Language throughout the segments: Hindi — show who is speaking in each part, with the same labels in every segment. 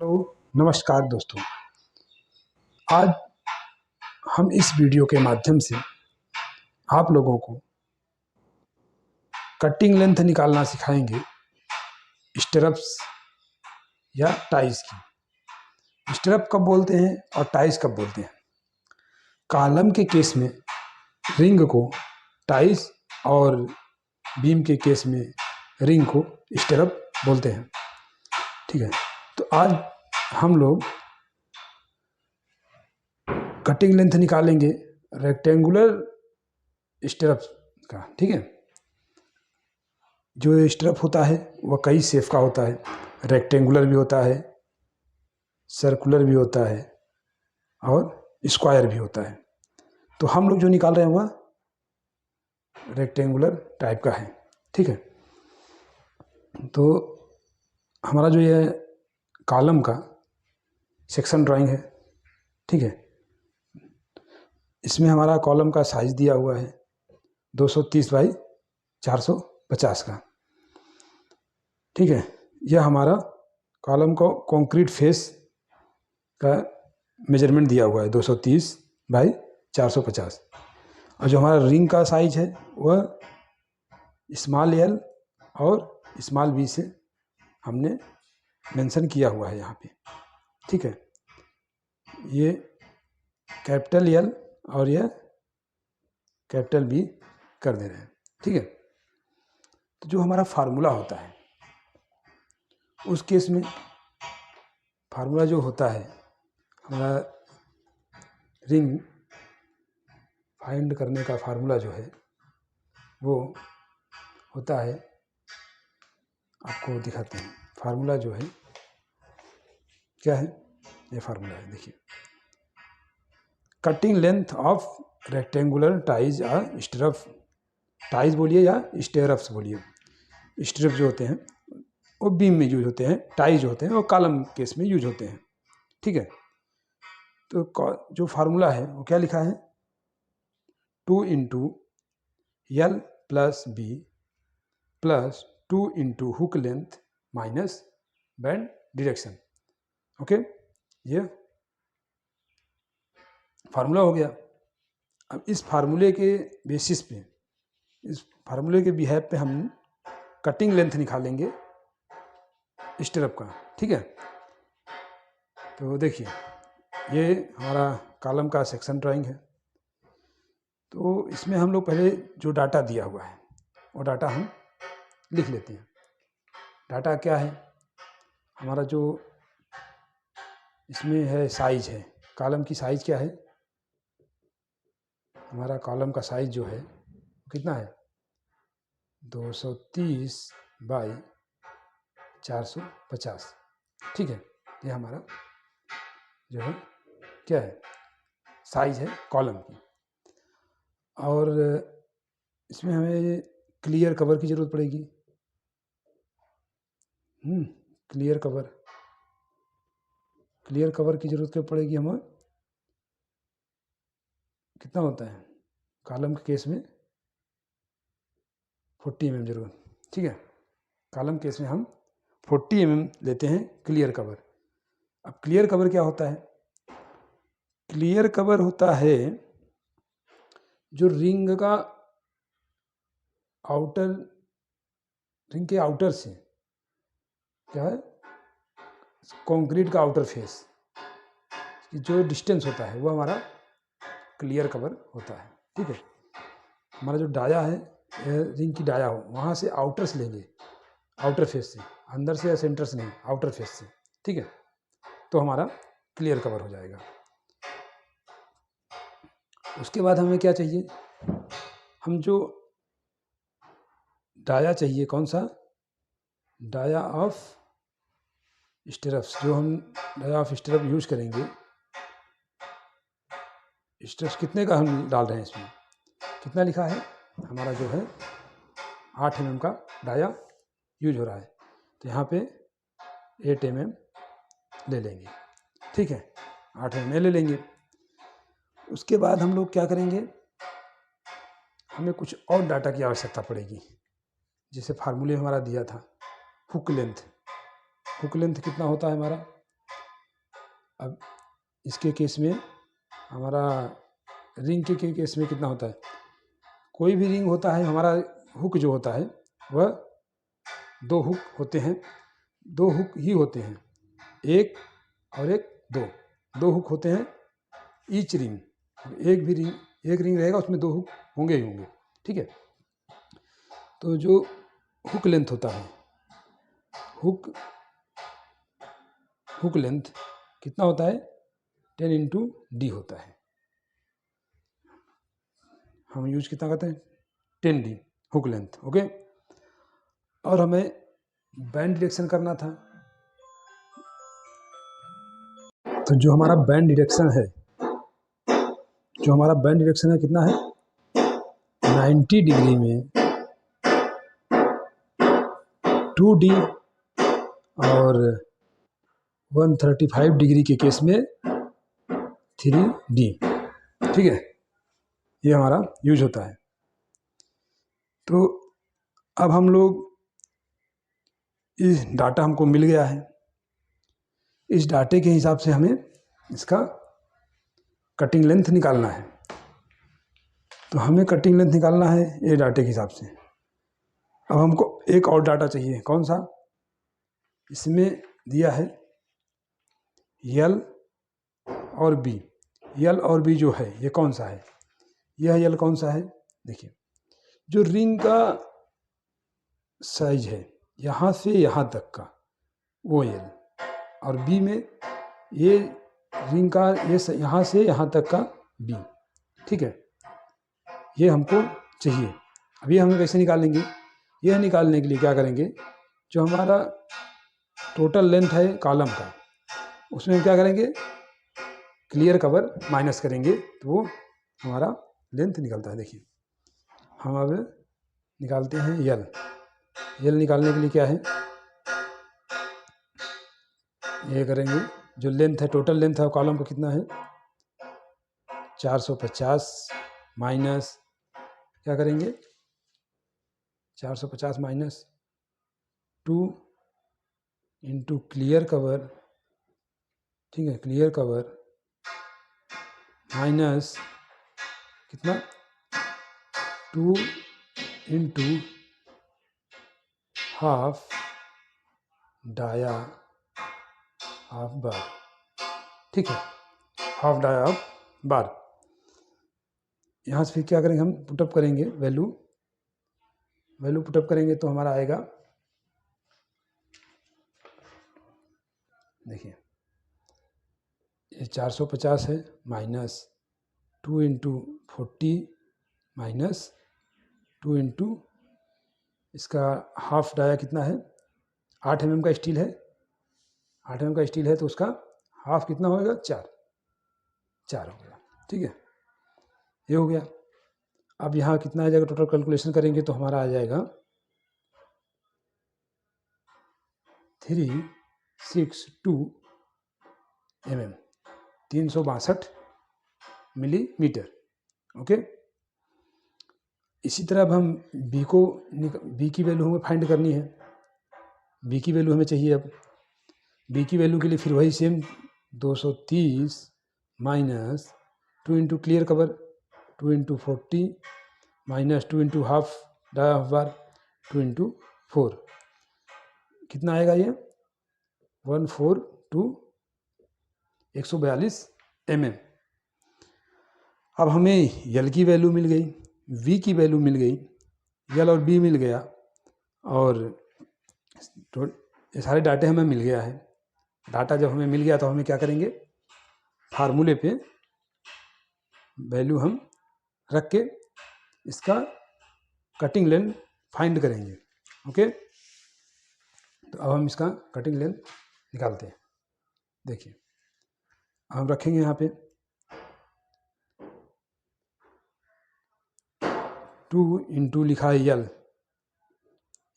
Speaker 1: तो नमस्कार दोस्तों। आज हम इस वीडियो के माध्यम से आप लोगों को कटिंग लेंथ निकालना सिखाएंगे स्टेरप्स या टाइज की। स्टेरप कब बोलते हैं और टाइज कब बोलते हैं? कॉलम के केस में रिंग को टाइज और बीम के केस में रिंग को स्टेरप बोलते हैं। ठीक है, तो आज हम लोग कटिंग लेंथ निकालेंगे रेक्टेंगुलर स्टेरप का। ठीक है, जो स्टेरप होता है वह कई शेप का होता है। रेक्टेंगुलर भी होता है, सर्कुलर भी होता है और स्क्वायर भी होता है। तो हम लोग जो निकाल रहे हैं वह रेक्टेंगुलर टाइप का है। ठीक है, तो हमारा जो ये कॉलम का सेक्शन ड्राइंग है, ठीक है, इसमें हमारा कॉलम का साइज दिया हुआ है 230 बाई 450 का। ठीक है, यह हमारा कॉलम को कंक्रीट फेस का मेजरमेंट दिया हुआ है 230 बाई 450। और जो हमारा रिंग का साइज है वह स्मॉल एल और स्मॉल बी से हमने मेंशन किया हुआ है यहाँ पे। ठीक है, ये कैपिटल एल और यह कैपिटल बी कर दे रहे हैं। ठीक है, तो जो हमारा फार्मूला होता है उस केस में फार्मूला जो होता है हमारा रिंग फाइंड करने का फार्मूला जो है वो होता है, आपको दिखाते हैं। फार्मूला जो है क्या है, ये फार्मूला है, देखिए। Cutting length of rectangular ties या स्टेरप, टाइज बोलिए या स्टेरप्स बोलिए। स्टेरप जो होते हैं वो बीम में यूज होते हैं, टाइज जो होते हैं वो कॉलम केस में यूज होते हैं। ठीक है, तो जो फार्मूला है वो क्या लिखा है, 2 into L plus B plus 2 into hook length minus band direction. Okay, ये फार्मूला हो गया। अब इस फार्मूले के बेसिस पे, इस फार्मूले के बिहेव पे हम कटिंग लेंथ निकालेंगे स्टेरप का। ठीक है, तो देखिए ये हमारा कॉलम का सेक्शन ड्राइंग है। तो इसमें हम लोग पहले जो डाटा दिया हुआ है वो डाटा हम लिख लेते हैं। डाटा क्या है हमारा, जो इसमें है साइज है, कॉलम की साइज क्या है, हमारा कॉलम का साइज जो है कितना है, 230 बाई 450। ठीक है, ये हमारा जो है क्या है, साइज है कॉलम की। और इसमें हमें क्लियर कवर की ज़रूरत पड़ेगी। क्लियर कवर की ज़रूरत क्या पड़ेगी हमें, कितना होता है कॉलम के केस में 40 mm जरूरत। ठीक है, कॉलम केस में हम 40 mm लेते हैं क्लियर कवर। अब क्लियर कवर क्या होता है, क्लियर कवर होता है जो रिंग का आउटर, रिंग के आउटर से क्या है, कंक्रीट का आउटर फेस की जो डिस्टेंस होता है वो हमारा क्लियर कवर होता है। ठीक है, हमारा जो डाया है, रिंग की डाया हो वहाँ से आउटर से लेंगे, आउटर फेस से, अंदर से या सेंटर से नहीं, आउटर फेस से। ठीक है, तो हमारा क्लियर कवर हो जाएगा। उसके बाद हमें क्या चाहिए, हम जो डाया चाहिए, कौन सा, डाया ऑफ स्टेरप्स, जो हम डाया ऑफ स्टेरप यूज करेंगे। स्टेरप्स कितने का हम डाल रहे हैं, इसमें कितना लिखा है, हमारा जो है 8 mm का डाया यूज हो रहा है, तो यहाँ पे 8 mm ले लेंगे। ठीक है, 8 mm ले लेंगे। उसके बाद हम लोग क्या करेंगे, हमें कुछ और डाटा की आवश्यकता पड़ेगी। जैसे फार्मूले हमारा दिया था हुक लेंथ, हुक लेंथ कितना होता है हमारा अब इसके केस में हमारा रिंग के केस में कितना होता है, कोई भी रिंग होता है, हमारा हुक जो होता है वह 2 हुक होते हैं, 2 हुक ही होते हैं, एक और एक, 2 हुक होते हैं ईच रिंग। एक रिंग रहेगा उसमें 2 हुक होंगे ही होंगे, ठीक है। तो जो हुक लेंथ होता है, हुक लेंथ कितना होता है, 10 इंटू डी होता है। हम यूज कितना करते हैं, 10D हुक लेंथ, ओके। और हमें बैंड डिरेक्शन करना था, तो जो हमारा बैंड डिरेक्शन है कितना है, 90 डिग्री में 2D और 135 डिग्री के केस में 3D, ठीक है। ये हमारा यूज होता है। तो अब हम लोग, इस डाटा हमको मिल गया है, इस डाटे के हिसाब से हमें इसका कटिंग लेंथ निकालना है। तो हमें कटिंग लेंथ निकालना है ये डाटे के हिसाब से। अब हमको एक और डाटा चाहिए, कौन सा, इसमें दिया है L और B। L और B जो है ये कौन सा है, यह L कौन सा है, देखिए जो रिंग का साइज है यहाँ से यहाँ तक का वो L, और B में ये रिंग का ये यहाँ से यहाँ तक का B, ठीक है। ये हमको चाहिए। अब ये हमें कैसे निकालेंगे, यह निकालने के लिए क्या करेंगे, जो हमारा टोटल लेंथ है कॉलम का, उसमें हम क्या करेंगे, क्लियर कवर माइनस करेंगे तो वो हमारा लेंथ निकलता है। देखिए हम अब निकालते हैं L निकालने के लिए क्या है, ये करेंगे, जो लेंथ है, टोटल लेंथ है कॉलम का कितना है, 450 माइनस क्या करेंगे, 450 माइनस 2 इंटू क्लियर कवर, ठीक है, क्लियर कवर माइनस कितना, 2 इंटू हाफ डाया हाफ बार, ठीक है, हाफ डाया हाफ बार। यहाँ से फिर क्या करेंगे, हम पुटअप करेंगे, वैल्यू पुटअप करेंगे तो हमारा आएगा, देखिए ये 450 है माइनस 2 इंटू 40 माइनस 2 इंटू इसका हाफ डाया कितना है, 8 mm का स्टील है, 8 mm का स्टील है तो उसका हाफ कितना होगा, 4 हो गया, ठीक है, ये हो गया। अब यहाँ कितना आ जाएगा, टोटल कैलकुलेशन करेंगे तो हमारा आ जाएगा 362 mm, 362 मिलीमीटर, ओके। इसी तरह अब हम बी की वैल्यू हमें फाइंड करनी है, बी की वैल्यू हमें चाहिए। अब बी की वैल्यू के लिए फिर वही same 230 minus 2 into clear cover 2 into 40 minus 2 into half dia half bar 2 into 4, कितना आएगा ये 142 mm। अब हमें L की वैल्यू मिल गई, V की वैल्यू मिल गई, L और B मिल गया, और ये सारे डाटे हमें मिल गया है। डाटा जब हमें मिल गया तो हमें क्या करेंगे, फार्मूले पे वैल्यू हम रख के इसका कटिंग लेंथ फाइंड करेंगे, ओके। तो अब हम इसका कटिंग लेंथ निकालते हैं। देखिए हम रखेंगे यहाँ पे 2 इंटू लिखा है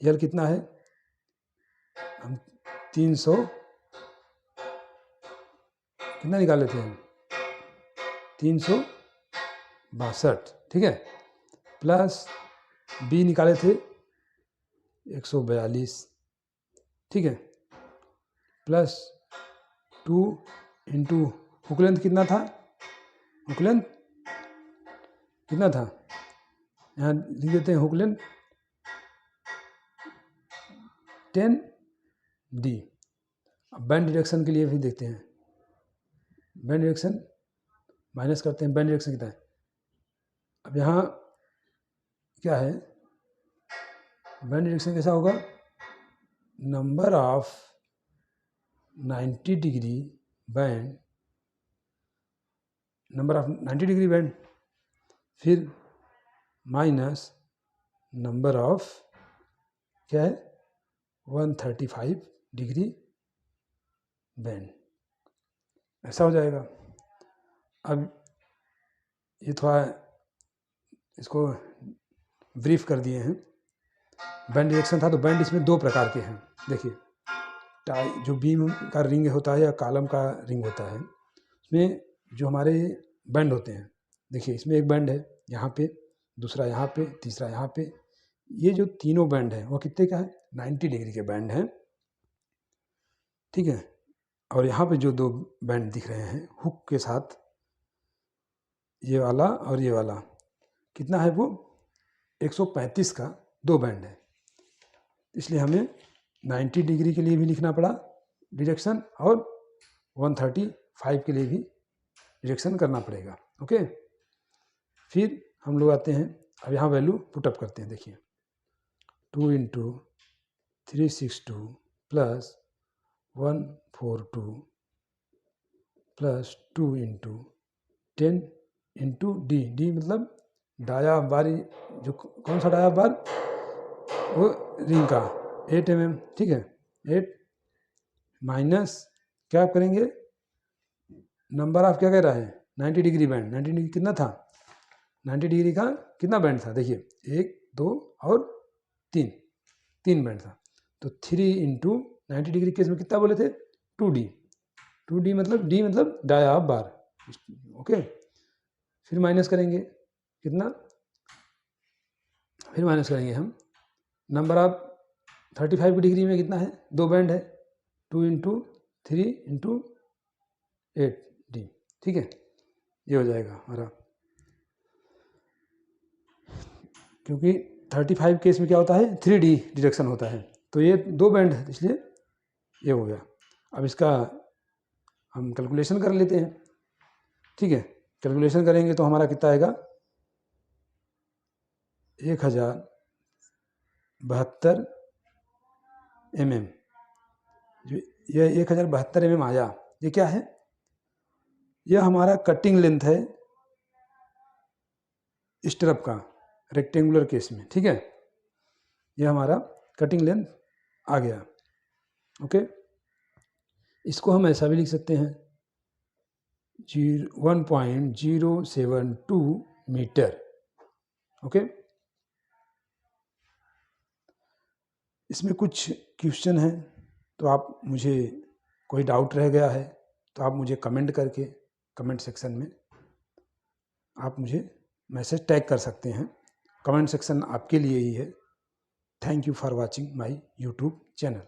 Speaker 1: L कितना है, हम 300 कितना निकाले थे हम, 362, ठीक है, प्लस B निकाले थे 142, ठीक है, प्लस 2 इंटू हुक लेंथ कितना था, हुक लेंथ कितना था, यहाँ लिख देते हैं हुक लेंथ 10D। अब बैंड डिरेक्शन के लिए भी देखते हैं, बैंड डिरेक्शन माइनस करते हैं, बैंड डिरेक्शन कितना है। अब यहाँ क्या है, बैंड डिरेक्शन कैसा होगा, number of 90 degree band, number of 90 degree band, फिर माइनस नंबर ऑफ क्या है 135 डिग्री बैंड, ऐसा हो जाएगा। अब ये थोड़ा इसको ब्रीफ कर दिए हैं। बैंड डिरेक्शन था तो बैंड इसमें दो प्रकार के हैं। देखिए टाई जो बीम का रिंग होता है या कॉलम का रिंग होता है, उसमें जो हमारे बैंड होते हैं, देखिए इसमें एक बैंड है यहाँ पे, दूसरा यहाँ पे, तीसरा यहाँ पे, ये जो तीनों बैंड है वो कितने का है, 90 डिग्री के बैंड हैं, ठीक है। और यहाँ पे जो दो बैंड दिख रहे हैं हुक के साथ, ये वाला और ये वाला, कितना है वो 135 का दो बैंड है, इसलिए हमें 90 डिग्री के लिए भी लिखना पड़ा डिरेक्शन और 135 के लिए भी डिरेक्शन करना पड़ेगा। ओके, फिर हम लोग आते हैं, अब यहाँ वैल्यू पुटअप करते हैं। देखिए 2 × 362 प्लस 142 प्लस 2 × 10 × D, D मतलब डाया बार, जो कौन सा डाया बार, वो रिंग का 8 mm, ठीक है। 8 माइनस क्या करेंगे, नंबर ऑफ क्या कह रहा है 90 डिग्री बैंड, 90 डिग्री कितना था, 90 डिग्री का कितना बैंड था, देखिए 1 2 और 3 बैंड था, तो 3 × 90 डिग्री केस में कितना बोले थे 2D, 2D मतलब D मतलब डाया बार, ओके। फिर माइनस करेंगे कितना, फिर माइनस करेंगे हम नंबर ऑफ 35 डिग्री में कितना है, दो बैंड है, 2 × 3 × 8D, ठीक है। ये हो जाएगा हमारा, क्योंकि 35 केस में क्या होता है 3D डिरेक्शन होता है, तो ये दो बैंड है इसलिए ये हो गया। अब इसका हम कैलकुलेशन कर लेते हैं, ठीक है। कैलकुलेशन करेंगे तो हमारा कितना आएगा 1072 mm, ये 1072 mm आया। ये क्या है, यह हमारा कटिंग लेंथ है स्ट्रप का रेक्टेंगुलर केस में, ठीक है। ये हमारा कटिंग लेंथ आ गया, ओके। इसको हम ऐसा भी लिख सकते हैं 1.072 मीटर, ओके। इसमें कुछ क्वेश्चन है तो आप मुझे, कोई डाउट रह गया है तो आप मुझे कमेंट करके, कमेंट सेक्शन में आप मुझे मैसेज टैग कर सकते हैं। कमेंट सेक्शन आपके लिए ही है। Thank you for watching my YouTube channel.